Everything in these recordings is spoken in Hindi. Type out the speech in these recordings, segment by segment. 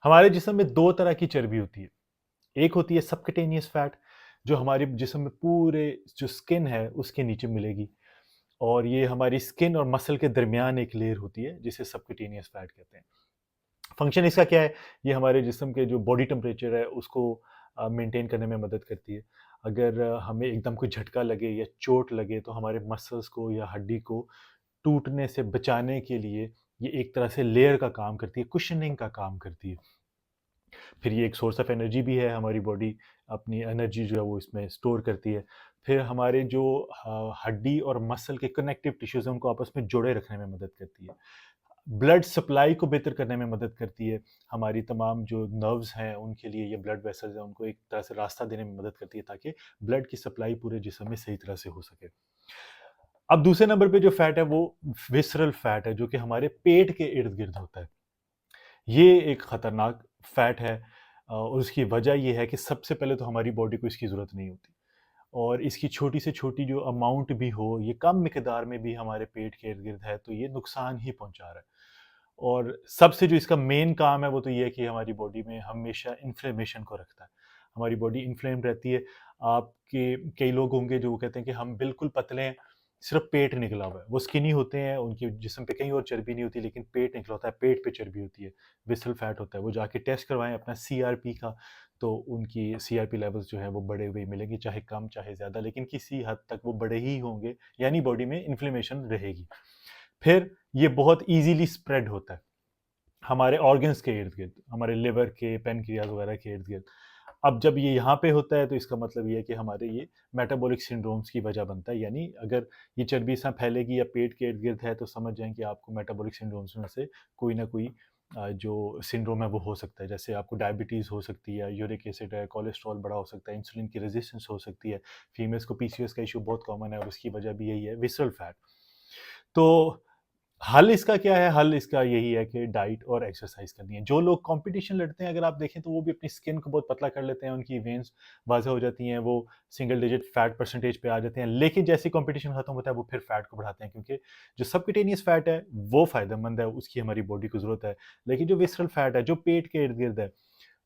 हमारे जिस्म में 2 तरह की चर्बी होती है। एक होती है सबक्यूटेनियस फैट, जो हमारे जिस्म में पूरे जो स्किन है उसके नीचे मिलेगी, और ये हमारी स्किन और मसल के दरमियान एक लेयर होती है जिसे सबक्यूटेनियस फैट कहते हैं। फंक्शन इसका क्या है? ये हमारे जिस्म के जो बॉडी टेम्परेचर है उसको मेंटेन करने में मदद करती है। अगर हमें एकदम कोई झटका लगे या चोट लगे तो हमारे मसल्स को या हड्डी को टूटने से बचाने के लिए ये एक तरह से लेयर का काम करती है, कुशनिंग का काम करती है। फिर ये एक सोर्स ऑफ एनर्जी भी है, हमारी बॉडी अपनी एनर्जी जो है वो इसमें स्टोर करती है। फिर हमारे जो हड्डी और मसल के कनेक्टिव टिश्यूज़ हैं उनको आपस में जोड़े रखने में मदद करती है। ब्लड सप्लाई को बेहतर करने में मदद करती है। हमारी तमाम जो नर्व्स हैं उनके लिए ये ब्लड वेसल्स हैं उनको एक तरह से रास्ता देने में मदद करती है ताकि ब्लड की सप्लाई पूरे जिस्म में सही तरह से हो सके। अब दूसरे नंबर पे जो फैट है वो विसरल फैट है, जो कि हमारे पेट के इर्द-गिर्द होता है। ये एक खतरनाक फैट है, और उसकी वजह ये है कि सबसे पहले तो हमारी बॉडी को इसकी ज़रूरत नहीं होती, और इसकी छोटी से छोटी जो अमाउंट भी हो, ये कम मिकदार में भी हमारे पेट के इर्द-गिर्द है, तो ये नुकसान ही पहुँचा रहा है। और सबसे जो इसका मेन काम है वो तो ये है कि हमारी बॉडी में हमेशा इन्फ्लेमेशन को रखता है। हमारी बॉडी इन्फ्लेम्ड रहती है। आपके कई लोग होंगे जो कहते हैं कि हम बिल्कुल पतले हैं, सिर्फ़ पेट निकला हुआ है। वो स्किनी होते हैं, उनके जिस्म पे कहीं और चर्बी नहीं होती, लेकिन पेट निकला होता है, पेट पे चर्बी होती है, विसरल फैट होता है। वो जाके टेस्ट करवाएँ अपना सीआरपी का, तो उनकी सीआरपी लेवल्स जो हैं वो बढ़े हुए मिलेंगे, चाहे कम चाहे ज़्यादा, लेकिन किसी हद तक वो बढ़े ही होंगे, यानी बॉडी में इन्फ्लेमेशन रहेगी। फिर ये बहुत ईज़िली स्प्रेड होता है हमारे ऑर्गन्स के इर्द-गिर्द, हमारे लिवर के, पैनक्रियाज़ वगैरह के इर्द-गिर्द। अब जब ये यहाँ पे होता है तो इसका मतलब ये है कि हमारे ये मेटाबॉलिक सिंड्रोम्स की वजह बनता है, यानी अगर ये चर्बी इस तरह फैलेगी या पेट के इर्द-गिर्द है तो समझ जाएँ कि आपको मेटाबॉलिक सिंड्रोम्स में से कोई ना कोई जो सिंड्रोम है वो हो सकता है। जैसे आपको डायबिटीज़ हो सकती है, यूरिक एसिड है, कोलेस्ट्रॉल बढ़ा हो सकता है, इंसुलिन की रेज़िस्टेंस हो सकती है। फीमेल्स को पीसीओएस का इश्यू बहुत कॉमन है और उसकी वजह भी यही है, विसरल फैट। तो हल इसका क्या है? हल इसका यही है कि डाइट और एक्सरसाइज़ करनी है। जो लोग कॉम्पिटिशन लड़ते हैं, अगर आप देखें तो वो भी अपनी स्किन को बहुत पतला कर लेते हैं, उनकी वेन्स वाज़ेह हो जाती हैं, वो सिंगल डिजिट फैट परसेंटेज पे आ जाते हैं। लेकिन जैसे ही कॉम्पिटिशन खत्म होता है, वो फिर फैट को बढ़ाते हैं, क्योंकि जो सबक्यूटेनियस फैट है, वो फ़ायदेमंद है, उसकी हमारी बॉडी को ज़रूरत है। लेकिन जो विसरल फैट है, जो पेट के इर्द-गिर्द है,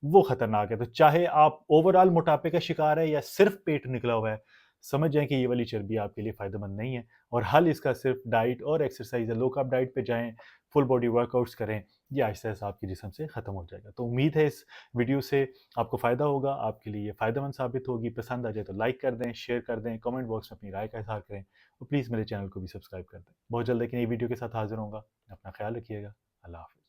वो खतरनाक है। तो चाहे आप ओवरऑल मोटापे का शिकार है या सिर्फ़ पेट निकला हुआ है, समझ जाएँ कि ये वाली चर्बी आपके लिए फ़ायदेमंद नहीं है, और हल इसका सिर्फ़ डाइट और एक्सरसाइज़ है। लो कार्ब डाइट पे जाएँ, फुल बॉडी वर्कआउट्स करें, ये आहिस्ता-आहिस्ता आपके जिस्म से ख़त्म हो जाएगा। तो उम्मीद है इस वीडियो से आपको फ़ायदा होगा, आपके लिए ये फ़ायदेमंद साबित होगी। पसंद आ जाए तो लाइक कर दें, शेयर कर दें, कमेंट बॉक्स में अपनी राय का इज़हार करें, और प्लीज़ मेरे चैनल को भी सब्सक्राइब कर दें। बहुत जल्द एक नई वीडियो के साथ हाज़िर होऊँगा। अपना ख़्याल रखिएगा। अल्लाह हाफ़िज़।